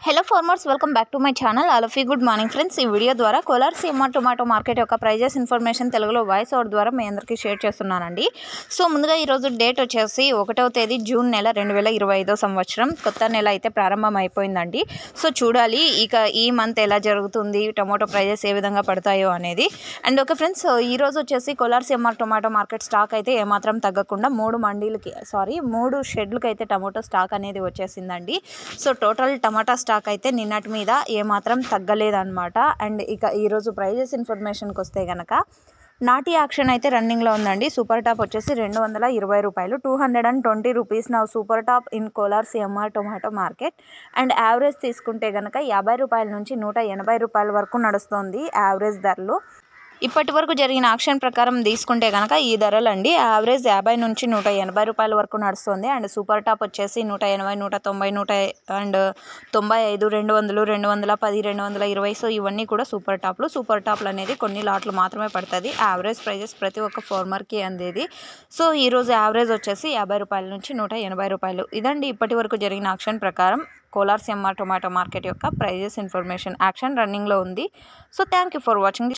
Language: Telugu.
Hello farmers, welcome back to my channel. All of you good morning friends. ఈ వీడియో ద్వారా కోలార్ సీఎంఆర్ టొమాటో మార్కెట్ యొక్క ప్రైజెస్ ఇన్ఫర్మేషన్ తెలుగులో వాయిస్ ఓవర్ ద్వారా మీ అందరికీ షేర్ చేస్తున్నానండి. సో ముందుగా ఈరోజు డేట్ వచ్చేసి 1వ తేదీ జూన్ నెల 2025 సంవత్సరం. కొత్త నెల అయితే ప్రారంభం అయిపోయిందండి. సో చూడాలి ఇక ఈ మంత్ ఎలా జరుగుతుంది, టొమాటో ప్రైజెస్ ఏ విధంగా పడతాయో అనేది. అండ్ ఓకే ఫ్రెండ్స్, ఈరోజు వచ్చేసి Kolar CMR tomato market stock అయితే ఏమాత్రం తగ్గకుండా 3 షెడ్లకి అయితే టొమాటో స్టాక్ అనేది వచ్చేసిందండి. సో టోటల్ టమాటా స్టాక్ అయితే నిన్నటి మీద ఏమాత్రం తగ్గలేదన్నమాట. అండ్ ఇక ఈరోజు ప్రైజెస్ ఇన్ఫర్మేషన్కి వస్తే కనుక నాటి యాక్షన్ అయితే రన్నింగ్లో ఉందండి. సూపర్ టాప్ వచ్చేసి 220 రూపాయలు, 220 రూపీస్ నా super top in Kolar CMR tomato market. And average తీసుకుంటే కనుక 50 రూపాయల నుంచి 180 రూపాయల వరకు నడుస్తుంది యావరేజ్ ధరలు. ఇప్పటి వరకు జరిగిన ఆక్షన్ ప్రకారం తీసుకుంటే కనుక ఈ ధరలు అండి, యావరేజ్ 50 నుంచి 180 రూపాయల వరకు నడుస్తుంది. అండ్ సూపర్ టాప్ వచ్చేసి 180, 190, అండ్ 95, 200, 210, 220. సో ఇవన్నీ కూడా సూపర్ టాప్లు అనేది కొన్ని లాట్లు మాత్రమే పడుతుంది. యావరేజ్ ప్రైజెస్ ప్రతి ఒక్క ఫార్మర్కి అందేది. సో ఈరోజు యావరేజ్ వచ్చేసి 50 రూపాయల నుంచి 180 రూపాయలు. ఇదండి ఇప్పటి వరకు జరిగిన ఆక్షన్ ప్రకారం కోలార్ సీఎంఆర్ టొమాటో మార్కెట్ యొక్క ప్రైజెస్ ఇన్ఫర్మేషన్. యాక్షన్ రన్నింగ్లో ఉంది. So thank you for watching.